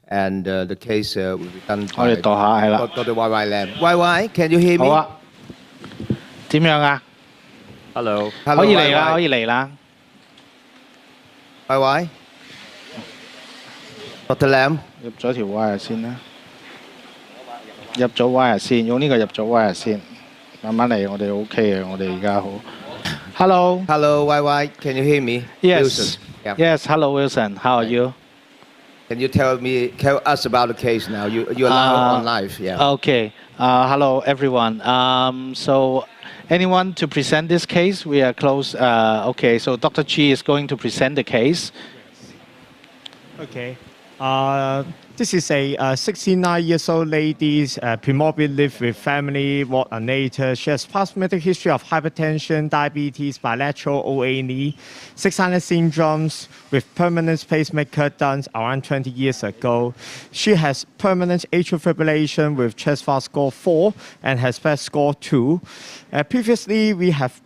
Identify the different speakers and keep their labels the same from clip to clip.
Speaker 1: and the case will be done
Speaker 2: 我哋度下係啦。
Speaker 1: Dr. YY Lam. YY, can you hear me?
Speaker 2: 好啊。點樣啊
Speaker 1: Hello.
Speaker 2: 可以嚟啦，可以嚟啦。
Speaker 1: YY. Dr. Lam.
Speaker 2: 入咗條 wire 先啦。入咗 wire 先，用呢個入咗 wire 先。慢慢嚟，我哋 OK 嘅，我哋而家好。Hello.
Speaker 1: Hello, YY. Can you hear me?
Speaker 2: Yes.
Speaker 1: Wilson. Yeah.
Speaker 2: Yes. Hello, Wilson. How are you?
Speaker 1: Can you tell us about the case now? You're on live. Yeah.
Speaker 2: Okay. Hello, everyone. So, anyone to present this case? We are close. Okay. So, Dr. Chi is going to present the case.
Speaker 3: Okay. This is a 69-year-old lady, premorbid, live with family, walk unaided. She has past medical history of hypertension, diabetes, bilateral OA knee, 600 syndromes with permanent pacemaker done around 20 years ago. She has permanent atrial fibrillation with chest valve score 4 and has PET score 2. Previously, we have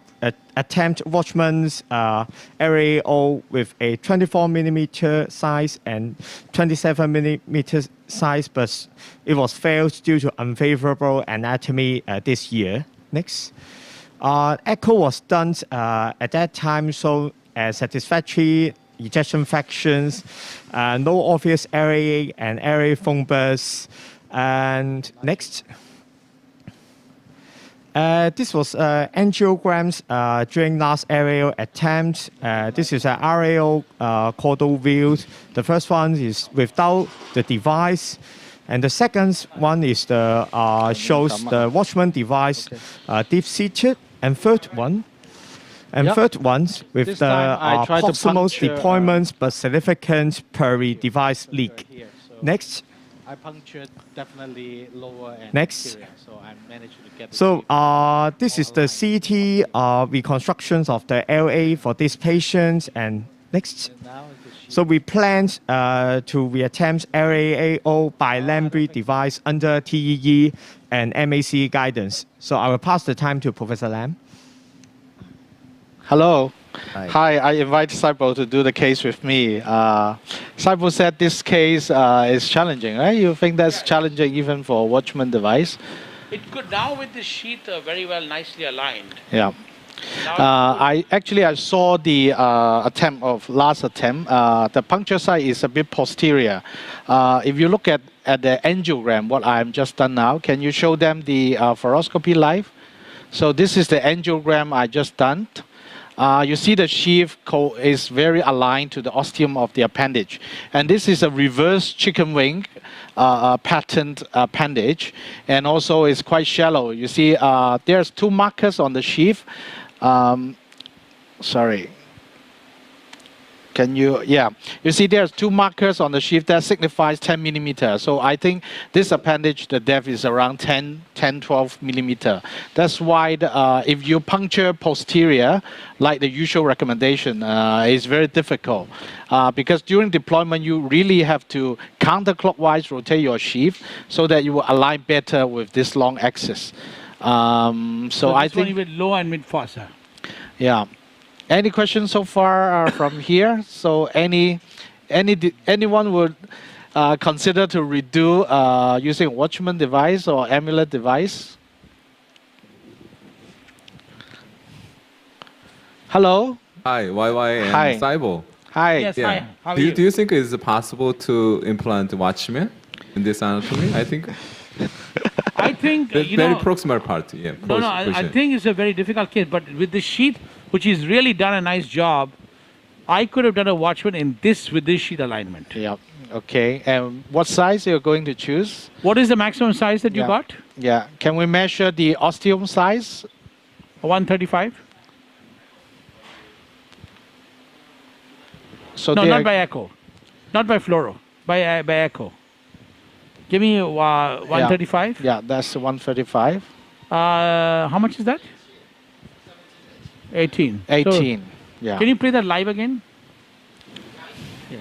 Speaker 3: attempt Watchman's LAAO with a 24mm size and 27mm size, but it was failed due to unfavorable anatomy this year. Next. Echo was done at that time, so satisfactory ejection fractions, no obvious LAA and LAA thrombus. And next. This was angiograms during last LAO attempt. This is an LAO caudal view. The first one is without the device, and the second one is the shows the Watchman device deep-seated, and third one. Third ones with
Speaker 2: This
Speaker 3: the proximal deployments but significant peri-device leak. Next.
Speaker 2: I punctured definitely lower and
Speaker 3: Next.
Speaker 2: anterior, so I managed to get.
Speaker 3: So this is the CT reconstructions of the LA for this patient. And next. So we plan to reattempt LAAO by LAmbre device under TEE and MAC guidance. So I will pass the time to Professor Lam.
Speaker 2: Hello.
Speaker 1: Hi.
Speaker 2: I invite Saibo to do the case with me. Saibo said this case is challenging, right? You think that's challenging even for a Watchman device?
Speaker 4: It could now with the sheath very well nicely aligned.
Speaker 2: Yeah. I saw the last attempt. The puncture site is a bit posterior. If you look at the angiogram, what I'm just done now, can you show them the fluoroscopy live? So this is the angiogram I just done. You see the sheath is very aligned to the ostium of the appendage. And this is a reverse chicken wing patterned appendage. And also it's quite shallow. You see there's two markers on the sheath. Sorry. Can you, yeah. You see there's two markers on the sheath that signifies 10 millimeters. So I think this appendage, the depth is around 12 millimeter. That's why if you puncture posterior, like the usual recommendation, it's very difficult. Because during deployment, you really have to counterclockwise rotate your sheath so that you will align better with this long axis. So I think
Speaker 4: with low and mid fossa.
Speaker 2: Yeah. Any questions so far from here? So anyone would consider to redo using a Watchman device or amulet device? Hello.
Speaker 5: Hi, YY and
Speaker 2: Hi.
Speaker 5: Saibo.
Speaker 2: Hi.
Speaker 4: Yes,
Speaker 5: Yeah.
Speaker 4: hi. How are
Speaker 5: Do
Speaker 4: you?
Speaker 5: you think it's possible to implant Watchman in this anatomy? I think
Speaker 4: I think,
Speaker 5: the
Speaker 4: you
Speaker 5: very
Speaker 4: know...
Speaker 5: proximal part, yeah.
Speaker 4: No, I think it's a very difficult case, but with the sheath, which has really done a nice job, I could have done a Watchman with this sheath alignment.
Speaker 2: Yeah. Okay. And what size you're going to choose?
Speaker 4: What is the maximum size that you got?
Speaker 2: Yeah. Can we measure the ostium size?
Speaker 4: 135?
Speaker 2: So
Speaker 4: No, not by echo. Not by fluoro. By echo. Give me 135.
Speaker 2: Yeah, that's 135.
Speaker 4: How much is that? 18.
Speaker 2: 18.
Speaker 4: So,
Speaker 2: yeah.
Speaker 4: can you play that live again? Yeah.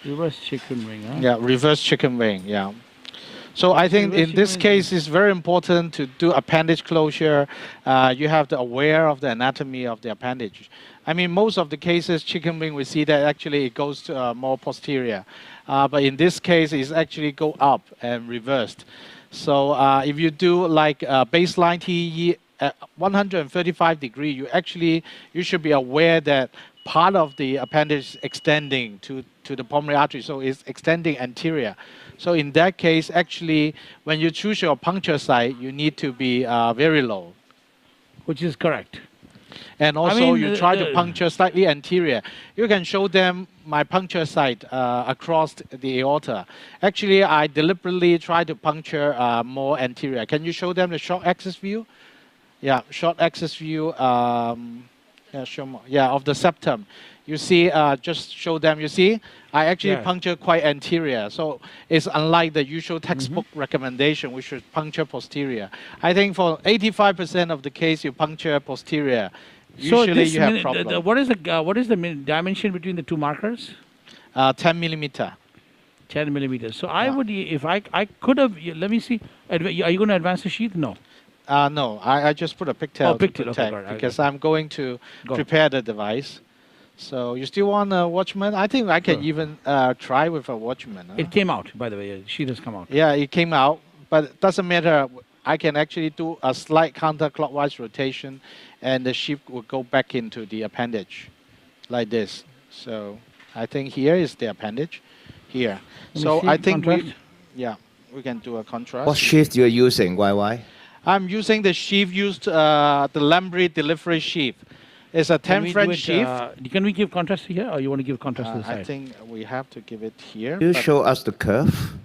Speaker 4: Reverse chicken wing, huh?
Speaker 2: Yeah, reverse chicken wing. Yeah. So I think in this
Speaker 4: Watchman-
Speaker 2: case, it's very important to do appendage closure. You have to aware of the anatomy of the appendage. I mean, most of the cases, chicken wing, we see that actually it goes to, more posterior. But in this case, it's actually go up and reversed. So if you do like baseline TE at 135 degree, you should be aware that part of the appendage is extending to the pulmonary artery, so it's extending anterior. So in that case, actually, when you choose your puncture site, you need to be very low.
Speaker 4: Which is correct.
Speaker 2: And also,
Speaker 4: mean,
Speaker 2: you try to puncture slightly anterior. You can show them my puncture site across the aorta. Actually, I deliberately try to puncture more anterior. Can you show them the short axis view? Yeah, short axis view. Yeah, show more. Yeah, of the septum. You see, just show them. You see, I actually puncture quite anterior. So it's unlike the usual textbook recommendation, which is puncture posterior. I think for 85% of the case, you puncture posterior. Usually you have problem.
Speaker 4: What is the dimension between the two markers?
Speaker 2: 10 millimeter.
Speaker 4: 10 millimeters. So I would, if I could have, let me see. Are you going to advance the sheath? No.
Speaker 2: No, I just put a pigtail to protect
Speaker 4: okay,
Speaker 2: because I'm going to prepare the device. So you still want a Watchman? I think I can even try with a Watchman. Huh?
Speaker 4: It came out, by the way. Sheath has come out.
Speaker 2: Yeah, it came out, but it doesn't matter. I can actually do a slight counterclockwise rotation, and the sheath will go back into the appendage, like this. So I think here is the appendage, here. So I think we can do a contrast.
Speaker 1: What sheath you're using, YY?
Speaker 2: I'm using the sheath used, the LAmbre delivery sheath. It's a 10 French sheath.
Speaker 4: Can we give contrast here, or you want to give contrast to the side?
Speaker 2: I think we have to give it here.
Speaker 1: You show us the curve.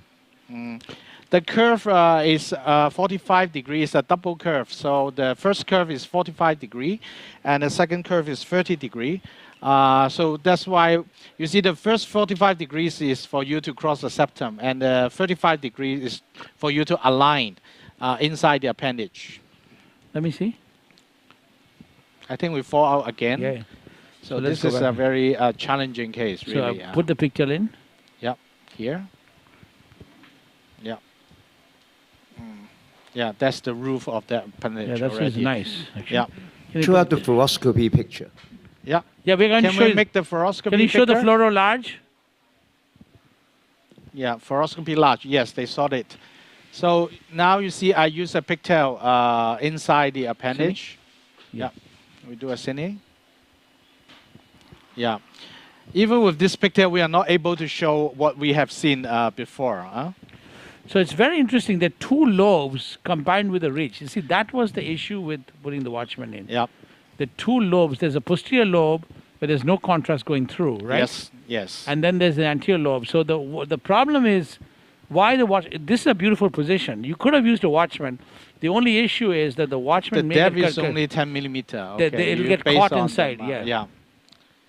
Speaker 2: The curve is 45 degrees, a double curve. So the first curve is 45 degree, and the second curve is 30 degree. So that's why you see the first 45 degrees is for you to cross the septum, and the 35 degrees is for you to align inside the appendage.
Speaker 4: Let me see.
Speaker 2: I think we fall out again.
Speaker 4: Yeah.
Speaker 2: So this is a very challenging case, really.
Speaker 4: So put the picture in.
Speaker 2: Yep, here. Yeah. Yeah, that's the roof of the appendage.
Speaker 4: Yeah, that's nice. Actually.
Speaker 2: Yeah.
Speaker 1: Show out the fluoroscopy picture.
Speaker 2: Yeah.
Speaker 4: Yeah, we're going to show
Speaker 2: Can we make the fluoroscopy
Speaker 4: Can you show the
Speaker 2: picture?
Speaker 4: fluoro large?
Speaker 2: Yeah, fluoroscopy large. Yes, they saw it. So now you see I use a pigtail inside the appendage. Yeah. We do a cine. Yeah. Even with this pigtail, we are not able to show what we have seen before. Huh?
Speaker 4: So it's very interesting that two lobes combined with a ridge. You see, that was the issue with putting the Watchman in.
Speaker 2: Yeah.
Speaker 4: The two lobes, there's a posterior lobe where there's no contrast going through, right?
Speaker 2: Yes, yes.
Speaker 4: And then there's the anterior lobe. So the problem is, why the watch? This is a beautiful position. You could have used a Watchman. The only issue is that the Watchman
Speaker 2: the depth is only 10 millimeter. Okay.
Speaker 4: It'll get caught inside. Yeah.
Speaker 2: Yeah.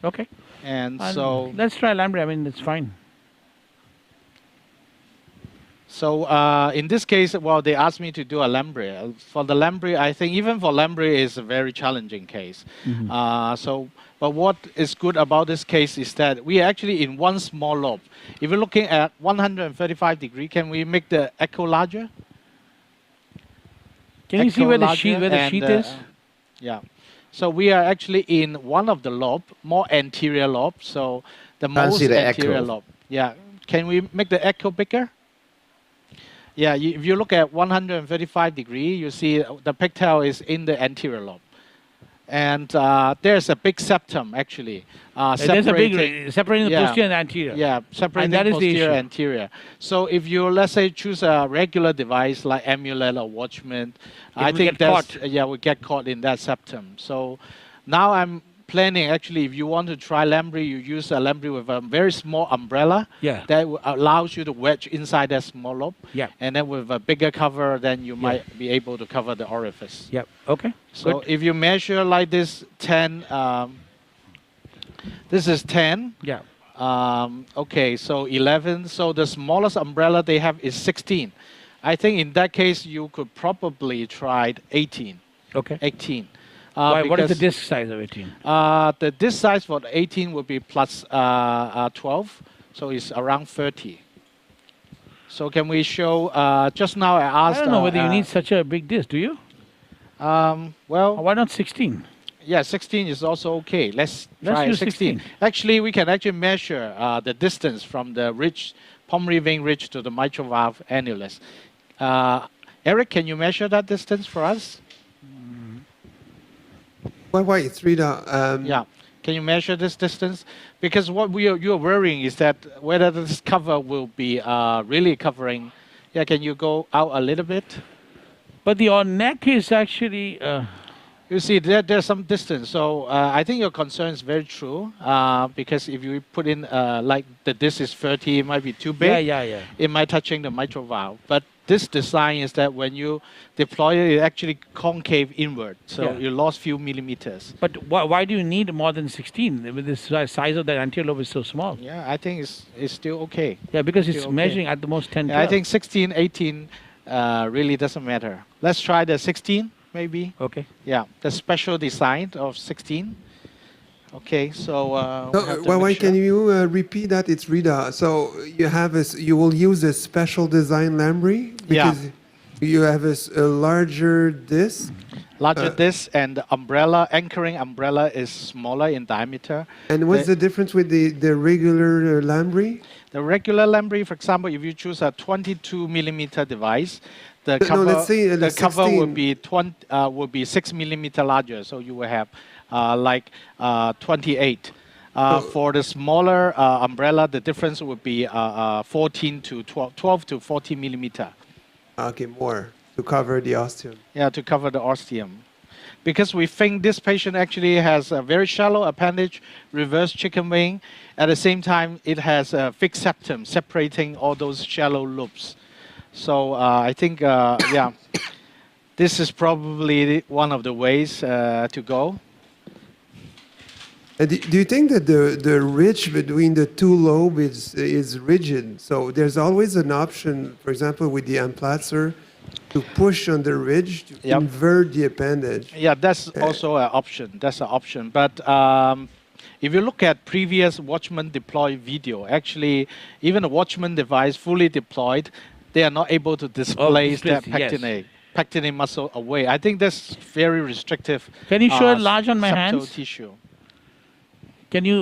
Speaker 4: Okay.
Speaker 2: And so
Speaker 4: let's try LAmbre. I mean, it's fine.
Speaker 2: So in this case, well, they asked me to do a LAmbre. For the LAmbre, I think even for LAmbre is a very challenging case. But what is good about this case is that we are actually in one small lobe. If you're looking at 135 degree, can we make the echo larger?
Speaker 4: Can you see where the sheath is?
Speaker 2: Yeah. So we are actually in one of the lobe, more anterior lobe. So the most anterior lobe. Yeah. Can we make the echo bigger? Yeah, if you look at 135 degree, you see the pigtail is in the anterior lobe. And there's a big septum, actually.
Speaker 4: There's a big separating the posterior and anterior.
Speaker 2: Yeah, separating the posterior and anterior. So if you, let's say, choose a regular device like amulet or Watchman, I think that's, we get caught in that septum. So now I'm planning, actually, if you want to try LAmbre, you use a LAmbre with a very small umbrella that allows you to wedge inside that small lobe.
Speaker 4: Yeah.
Speaker 2: And then with a bigger cover, then you might be able to cover the orifice.
Speaker 4: Yep. Okay.
Speaker 2: So if you measure like this 10, this is 10.
Speaker 4: Yeah.
Speaker 2: Okay, so 11. So the smallest umbrella they have is 16. I think in that case, you could probably try 18.
Speaker 4: Okay.
Speaker 2: 18.
Speaker 4: Why, what is the disc size of 18?
Speaker 2: The disc size for the 18 would be plus 12, so it's around 30. So can we show, just now I
Speaker 4: I
Speaker 2: asked...
Speaker 4: don't know whether you need such a big disc, do you?
Speaker 2: well,
Speaker 4: Why not 16?
Speaker 2: yeah, 16 is also okay. Let's try
Speaker 4: use
Speaker 2: 16.
Speaker 4: 16.
Speaker 2: Actually, we can actually measure the distance from the ridge, pulmonary vein ridge to the mitral valve annulus. Eric, can you measure that distance for us?
Speaker 6: Why it's reader?
Speaker 2: Yeah. Can you measure this distance? Because what you're worrying is that whether this cover will be really covering. Yeah, can you go out a little bit?
Speaker 4: But your neck is actually...
Speaker 2: You see, there's some distance. So I think your concern is very true. Because if you put in, like the disc is 30, it might be too big.
Speaker 4: Yeah.
Speaker 2: It might touching the mitral valve. But this design is that when you deploy it, it actually concave inward. So
Speaker 4: Yeah.
Speaker 2: you lost few millimeters.
Speaker 4: But why do you need more than 16? With this size of the anterior lobe is so small.
Speaker 2: Yeah, I think it's still okay.
Speaker 4: Yeah, because it's
Speaker 2: Okay.
Speaker 4: measuring at the most 10,
Speaker 2: Yeah, I think 16, 18 really doesn't matter. Let's try the 16, maybe.
Speaker 4: Okay.
Speaker 2: Yeah, the special design of 16. Okay, so
Speaker 6: So,
Speaker 2: we have the
Speaker 6: why
Speaker 2: mixture.
Speaker 6: can you repeat that? It's reader. So you will use a special design LAmbre because you have a larger disc.
Speaker 2: Larger disc and the umbrella, anchoring umbrella is smaller in diameter.
Speaker 6: And what's the difference with the regular LAmbre?
Speaker 2: The regular LAmbre, for example, if you choose a 22 millimeter device, the
Speaker 6: No,
Speaker 2: cover,
Speaker 6: let's say
Speaker 2: the cover will
Speaker 6: 16.
Speaker 2: be 6 millimeter larger, so you will have like 28. For the smaller umbrella, the difference would be 14 to 12 to 14 millimeter.
Speaker 6: Okay, more to cover the ostium.
Speaker 2: Yeah, to cover the ostium. Because we think this patient actually has a very shallow appendage, reverse chicken wing. At the same time, it has a fixed septum separating all those shallow lobes. So I think, yeah, this is probably one of the ways to go.
Speaker 6: Do you think that the ridge between the two lobes is rigid? So there's always an option, for example, with the Amplatzer, to push on the ridge to
Speaker 2: Yep.
Speaker 6: invert the appendage.
Speaker 2: Yeah, that's also an option. That's an option. But if you look at previous Watchman deploy video, actually, even a Watchman device fully deployed, they are not able to displace that
Speaker 4: displace, yes.
Speaker 2: pectinate muscle away. I think that's very restrictive.
Speaker 4: Can you show it large on my
Speaker 2: septal
Speaker 4: hands?
Speaker 2: tissue.
Speaker 4: Can you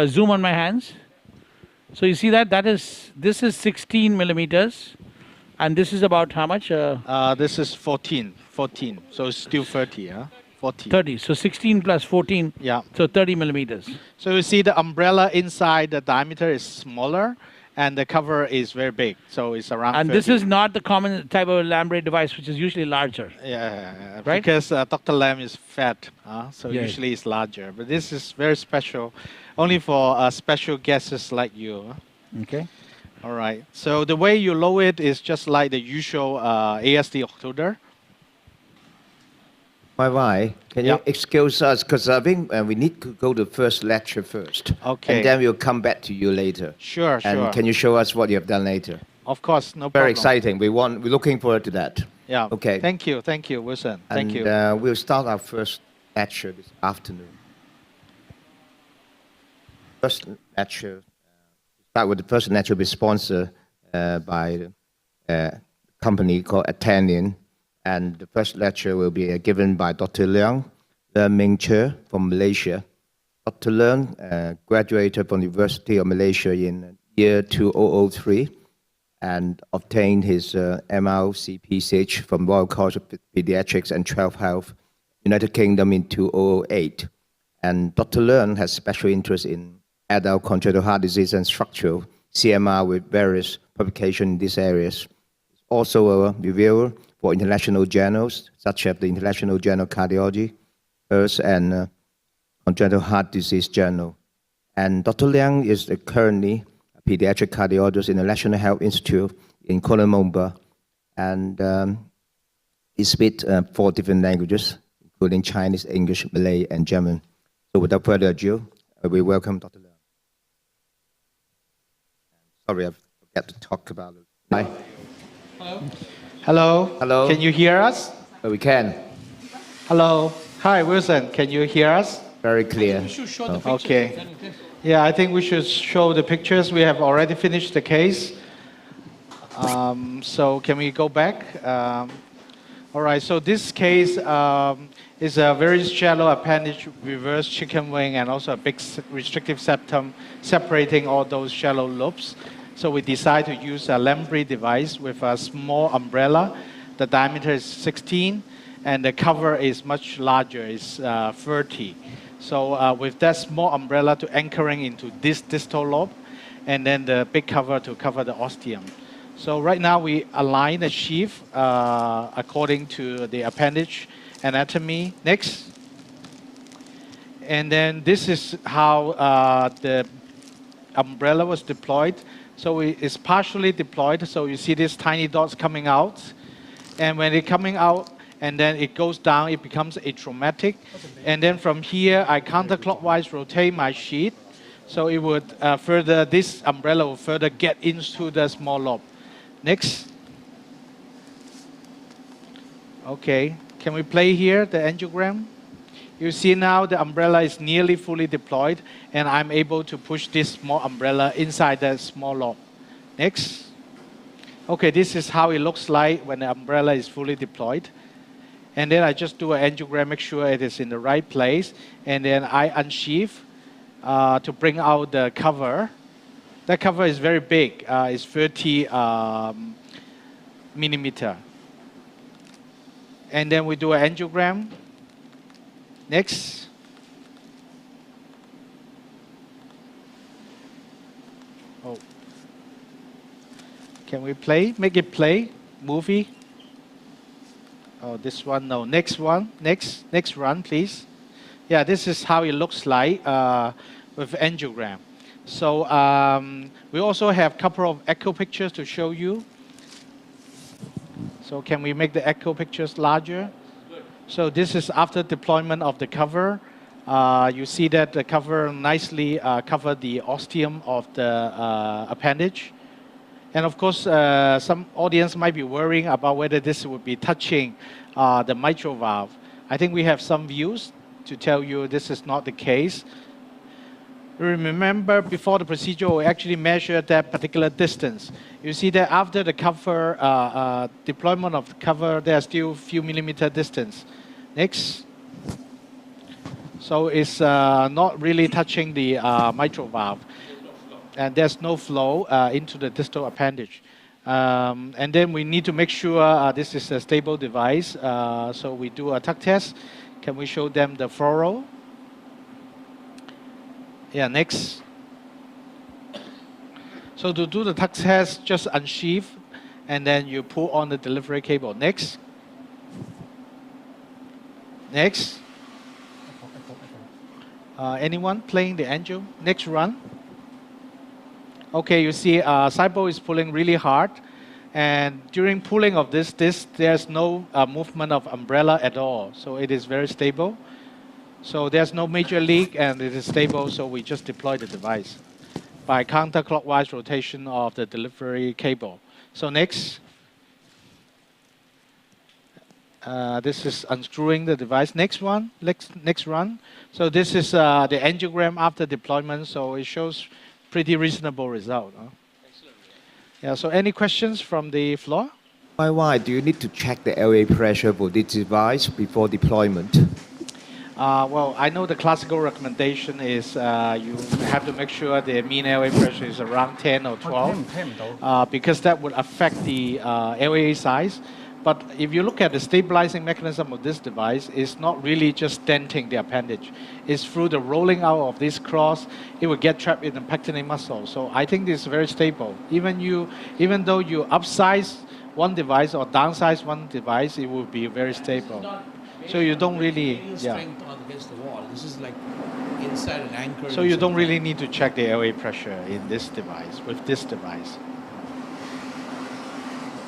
Speaker 4: zoom on my hands? So you see that? This is 16 millimeters. And this is about how much?
Speaker 2: This is 14. So it's still 30, huh? 14.
Speaker 4: 30. So 16 plus 14.
Speaker 2: Yeah.
Speaker 4: So 30 millimeters.
Speaker 2: So you see the umbrella inside, the diameter is smaller, and the cover is very big. So it's around
Speaker 4: And
Speaker 2: 30.
Speaker 4: this is not the common type of LAmbre device, which is usually larger.
Speaker 2: Yeah,
Speaker 4: Right?
Speaker 2: because Dr. Lam is fat, so
Speaker 4: Yeah.
Speaker 2: usually it's larger. But this is very special, only for special guests like you. Huh?
Speaker 4: Okay.
Speaker 2: All right. So the way you lower it is just like the usual ASD occluder.
Speaker 1: Why? Can
Speaker 2: Yeah.
Speaker 1: you excuse us? Because I think we need to go to the first lecture first.
Speaker 2: Okay.
Speaker 1: And then we'll come back to you later.
Speaker 2: Sure,
Speaker 1: And
Speaker 2: sure.
Speaker 1: can you show us what you have done later?
Speaker 2: Of course, no
Speaker 1: Very
Speaker 2: problem.
Speaker 1: exciting. We're looking forward to that.
Speaker 2: Yeah.
Speaker 1: Okay.
Speaker 2: Thank you, Wilson. Thank you.
Speaker 1: We'll start our first lecture this afternoon. First lecture, start with the first lecture will be sponsored by a company called Atanian. And the first lecture will be given by Dr. Leung Ming-Che from Malaysia. Dr. Leung graduated from the University of Malaysia in year 2003 and obtained his MRCPCH from Royal College of Pediatrics and 12 Health, United Kingdom in 2008. And Dr. Leung has special interest in adult congenital heart disease and structural CMR with various publications in these areas. Also a reviewer for international journals, such as the International Journal of Cardiology, Earth, and Congenital Heart Disease Journal. And Dr. Liang is currently a pediatric cardiologist in the National Health Institute in Kuala Lumpur, and he speaks 4 different languages, including Chinese, English, Malay, and German. So without further ado, we welcome Dr. Liang. Sorry, I forgot to talk about it. Hi.
Speaker 2: Hello.
Speaker 1: Hello.
Speaker 2: Can you hear us?
Speaker 1: We can.
Speaker 2: Hello. Hi, Wilson. Can you hear us?
Speaker 1: Very clear.
Speaker 2: Okay. Yeah, I think we should show the pictures. We have already finished the case. So can we go back? All right, so this case is a very shallow appendage, reverse chicken wing, and also a big restrictive septum separating all those shallow lobes. So we decide to use a LAmbre device with a small umbrella. The diameter is 16, and the cover is much larger, it's 30. So with that small umbrella to anchoring into this distal lobe, and then the big cover to cover the ostium. So right now we align the sheath according to the appendage anatomy. Next. And then this is how the umbrella was deployed. So it's partially deployed. So you see these tiny dots coming out. And when it's coming out and then it goes down, it becomes atraumatic. And then from here, I counterclockwise rotate my sheet. So it would this umbrella will further get into the small lobe. Next. Okay, can we play here the angiogram? You see now the umbrella is nearly fully deployed, and I'm able to push this small umbrella inside the small lobe. Next. Okay, this is how it looks like when the umbrella is fully deployed. And then I just do an angiogram, make sure it is in the right place, and then I unsheath to bring out the cover. That cover is very big. It's 30 millimeter. And then we do an angiogram. Next. Oh. Can we play? Make it play. Movie. Oh, this one, no. Next one. Next run, please. Yeah, this is how it looks like with angiogram. So we also have a couple of echo pictures to show you. So can we make the echo pictures larger? Good. So this is after deployment of the cover. You see that the cover nicely covered the ostium of the appendage. And of course, some audience might be worrying about whether this would be touching the mitral valve. I think we have some views to tell you this is not the case. Remember, before the procedure, we actually measured that particular distance. You see that after the cover, deployment of the cover, there's still a few millimeter distance. Next. So it's not really touching the mitral valve. And there's no flow into the distal appendage. And then we need to make sure this is a stable device. So we do a tuck test. Can we show them the fluoro? Yeah, next. So to do the tuck test, just unsheath, and then you pull on the delivery cable. Next. Next. Anyone playing the angio? Next run. Okay, you see SIBO is pulling really hard. And during pulling of this there's no movement of umbrella at all. So it is very stable. So there's no major leak and it is stable, so we just deploy the device by counterclockwise rotation of the delivery cable. So next. This is unscrewing the device. Next one, next run. So this is the angiogram after deployment, so it shows pretty reasonable result. Huh? Excellent. Yeah, so any questions from the floor?
Speaker 1: Why do you need to check the LA pressure for this device before deployment?
Speaker 2: Well, I know the classical recommendation is you have to make sure the mean LA pressure is around 10 or 12 because that would affect the LA size. But if you look at the stabilizing mechanism of this device, it's not really just denting the appendage. It's through the rolling out of this cross, it will get trapped in the pectinate muscle. So I think this is very stable. Even though you upsize one device or downsize one device, it will be very stable. So you don't really,
Speaker 7: strength against the wall. This is like inside an anchor.
Speaker 2: So you don't really need to check the LA pressure in this device, with this device.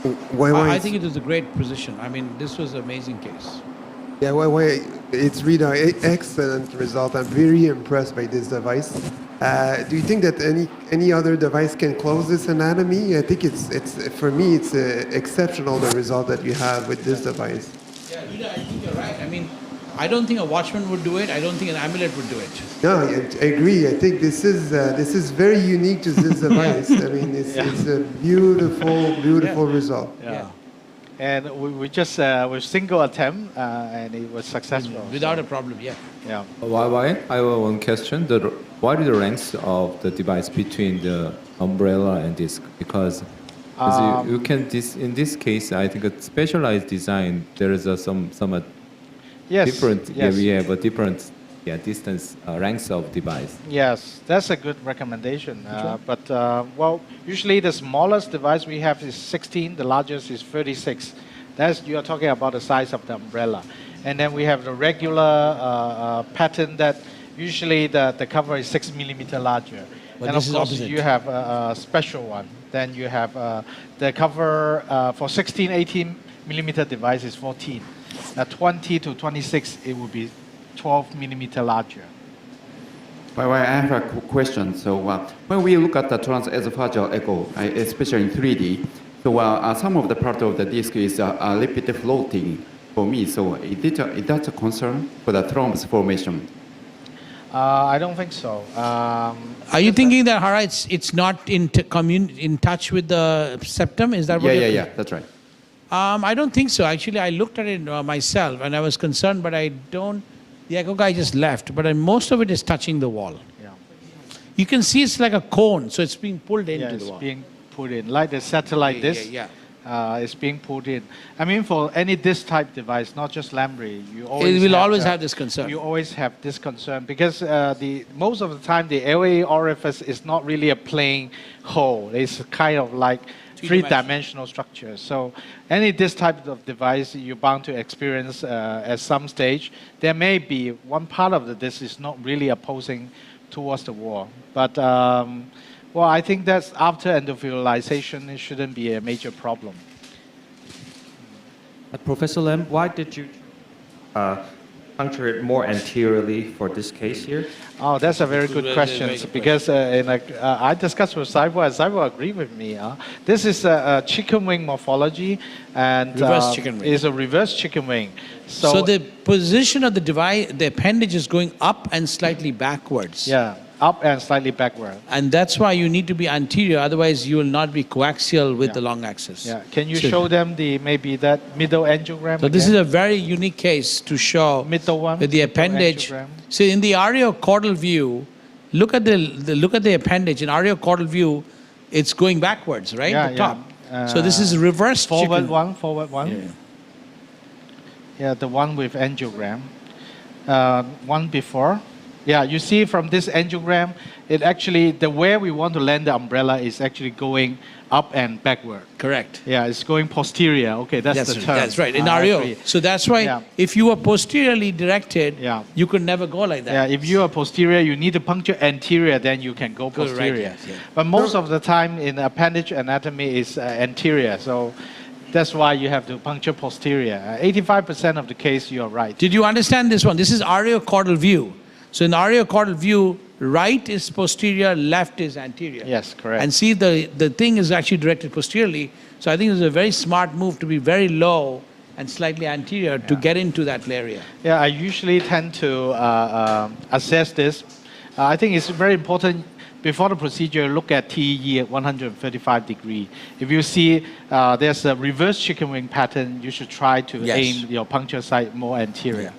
Speaker 7: I think it was a great position. I mean, this was an amazing case.
Speaker 6: Yeah, it's really an excellent result. I'm very impressed by this device. Do you think that any other device can close this anatomy? I think it's for me, it's exceptional, the result that you have with this device.
Speaker 7: Yeah, I think you're right. I mean, I don't think a Watchman would do it. I don't think an amulet would do it.
Speaker 6: No, I agree. I think this is very unique to this device. I mean, it's a beautiful result.
Speaker 2: Yeah. And we just with single attempt and it was successful.
Speaker 7: Without a problem, yeah.
Speaker 2: Yeah.
Speaker 5: Why? I have one question. What are the ranks of the device between the umbrella and disc? Because as you can in this case, I think a specialized design. There is some different.
Speaker 2: Yes.
Speaker 5: We have a different distance ranks of device.
Speaker 2: Yes, that's a good recommendation. But well, usually the smallest device we have is 16. The largest is 36. You are talking about the size of the umbrella. And then we have the regular pattern that usually the cover is 6 millimeter larger.
Speaker 7: But
Speaker 2: and
Speaker 7: this
Speaker 2: of
Speaker 7: is
Speaker 2: course
Speaker 7: opposite.
Speaker 2: you have a special one. Then you have the cover for 16, 18 millimeter device is 14. 20 to 26 it will be 12 millimeter larger.
Speaker 8: Well, I have a question. So when we look at the transesophageal echo, especially in 3D, so some of the part of the disc is a little bit floating for me. So is that a concern for the thrombus formation?
Speaker 2: I don't think so.
Speaker 7: Are you thinking that, Hara, it's not in touch with the septum? Is that what you're
Speaker 8: Yeah, that's right.
Speaker 7: I don't think so. Actually, I looked at it myself and I was concerned, but I don't. The echo guy just left, but most of it is touching the wall.
Speaker 2: Yeah.
Speaker 7: You can see it's like a cone, so it's being pulled into
Speaker 2: It's
Speaker 7: the wall.
Speaker 2: being put in, like the satellite disc. It's being put in. I mean, for any disc type device, not just LAmbre, you always
Speaker 7: It will always have this concern.
Speaker 2: You always have this concern because most of the time the LA orifice is not really a plain hole. It's kind of like three-dimensional structure. So any this type of device, you're bound to experience at some stage. There may be one part of the disc is not really opposing towards the wall. But, well, I think that's after endothelialization, it shouldn't be a major problem.
Speaker 9: But Professor Lam, why did you puncture it more anteriorly for this case here?
Speaker 2: Oh, that's a very good question because I discussed with Saibo and Saibo agreed with me. This is a chicken wing morphology and
Speaker 7: Reverse chicken wing.
Speaker 2: is a reverse chicken wing.
Speaker 7: So the position of the device, the appendage is going up and slightly backwards.
Speaker 2: Yeah, up and slightly backward.
Speaker 7: And that's why you need to be anterior, otherwise you will not be coaxial with the long axis.
Speaker 2: Yeah, can you show them maybe that middle angiogram?
Speaker 7: So this is a very unique case to show
Speaker 2: middle one
Speaker 7: that the appendage.
Speaker 2: angiogram.
Speaker 7: See, in the ariocaudal view, look at the appendage. In ariocaudal view, it's going backwards, right?
Speaker 2: Yeah,
Speaker 7: the top. So this is reverse
Speaker 2: forward
Speaker 7: chicken.
Speaker 2: forward one.
Speaker 7: Yeah.
Speaker 2: Yeah, the one with angiogram. One before. Yeah, you see from this angiogram, it actually, where we want to land the umbrella is actually going up and backward.
Speaker 7: Correct.
Speaker 2: Yeah, it's going posterior. Okay, that's the term.
Speaker 7: That's right. In
Speaker 2: I
Speaker 7: REO.
Speaker 2: agree.
Speaker 7: So that's why if you were posteriorly directed, you could never go like that.
Speaker 2: Yeah, if you are posterior, you need to puncture anterior, then you can go posterior.
Speaker 7: Right, yes.
Speaker 2: But most of the time in appendage anatomy is anterior. So that's why you have to puncture posterior. 85% of the case, you're right.
Speaker 7: Did you understand this one? This is ariocaudal view. So in ariocaudal view, right is posterior, left is anterior.
Speaker 2: Yes, correct.
Speaker 7: And see, the thing is actually directed posteriorly. So I think it's a very smart move to be very low and slightly anterior to get into that area.
Speaker 2: Yeah, I usually tend to assess this. I think it's very important before the procedure, look at TE at 135 degrees. If you see there's a reverse chicken wing pattern, you should try to aim your puncture site more anterior.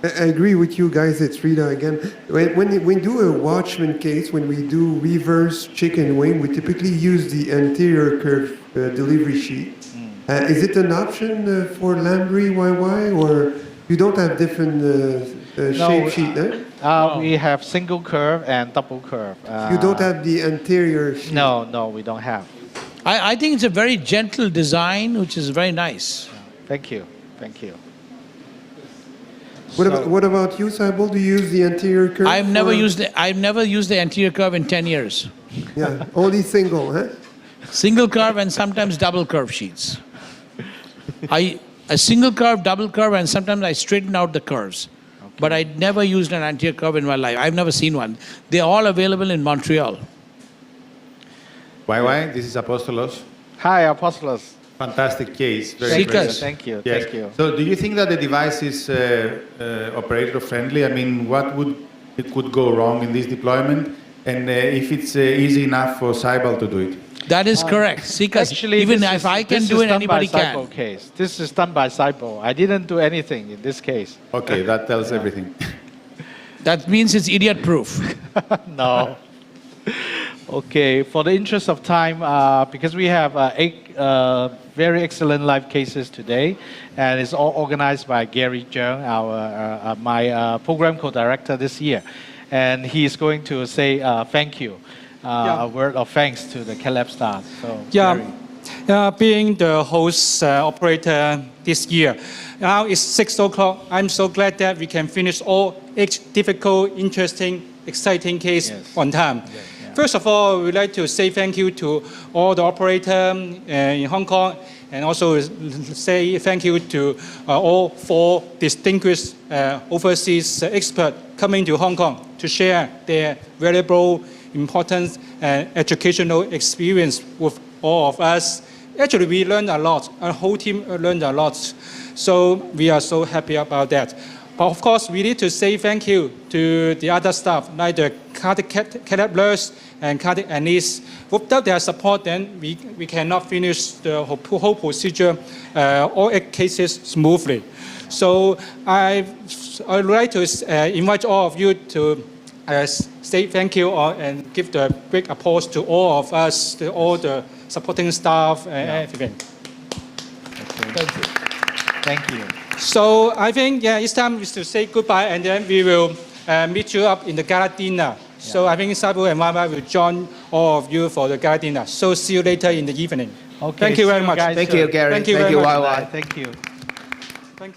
Speaker 6: I agree with you guys. It's Rita again. When we do a Watchman case, when we do reverse chicken wing, we typically use the anterior curve delivery sheet. Is it an option for LAmbre YY, or you don't have different shape sheet?
Speaker 2: We have single curve and double curve.
Speaker 6: You don't have the anterior sheet?
Speaker 2: No, we don't have.
Speaker 7: I think it's a very gentle design, which is very nice.
Speaker 2: Thank you. Thank you.
Speaker 6: What about you, Saibol? Do you use the anterior curve?
Speaker 7: I've never used the anterior curve in 10 years.
Speaker 6: Yeah, only single, huh?
Speaker 7: Single curve and sometimes double curve sheets. A single curve, double curve, and sometimes I straighten out the curves. Okay. But I never used an anterior curve in my life. I've never seen one. They're all available in Montreal.
Speaker 10: YY, this is Apostolos.
Speaker 2: Hi, Apostolos.
Speaker 10: Fantastic case. Very
Speaker 7: Seekers.
Speaker 10: impressive.
Speaker 2: Thank you.
Speaker 10: Yes.
Speaker 2: Thank you.
Speaker 10: So, do you think that the device is operator friendly? I mean, what could go wrong in this deployment? And if it's easy enough for Cybal to do it?
Speaker 7: That is correct. Seekers, even if I can do it, anybody can.
Speaker 2: Case. This is done by Cybal. I didn't do anything in this case.
Speaker 10: Okay, that tells everything.
Speaker 7: That means it's idiot-proof.
Speaker 2: No. Okay, for the interest of time, because we have 8 very excellent live cases today, and it's all organized by Gary Zheng, my program co-director this year. And he's going to say thank you, a word of thanks to the CALAB staff. So, Gary.
Speaker 11: Being the host operator this year, now it's 6 o'clock. I'm so glad that we can finish all 8 difficult, interesting, exciting cases on time. First of all, we'd like to say thank you to all the operators in Hong Kong, and also say thank you to all 4 distinguished overseas experts coming to Hong Kong to share their valuable, important, educational experience with all of us. Actually, we learned a lot. Our whole team learned a lot. So we are so happy about that. But of course, we need to say thank you to the other staff, like the CALAB nurse and cardiac analyst. Without their support, then we cannot finish the whole procedure, all 8 cases smoothly. So I'd like to invite all of you to say thank you and give the big applause to all of us, to all the supporting staff and everything.
Speaker 2: Okay. Thank you.
Speaker 11: So I think it's time to say goodbye, and then we will meet you up in the gala dinner. So I think Sabu and Mama will join all of you for the gala dinner. So see you later in the evening.
Speaker 2: Okay,
Speaker 11: thank you very much.
Speaker 2: Guys.
Speaker 1: Thank you, Gary.
Speaker 11: Thank you
Speaker 1: Thank
Speaker 11: very
Speaker 1: you,
Speaker 11: much.
Speaker 1: YY.
Speaker 2: Thank you.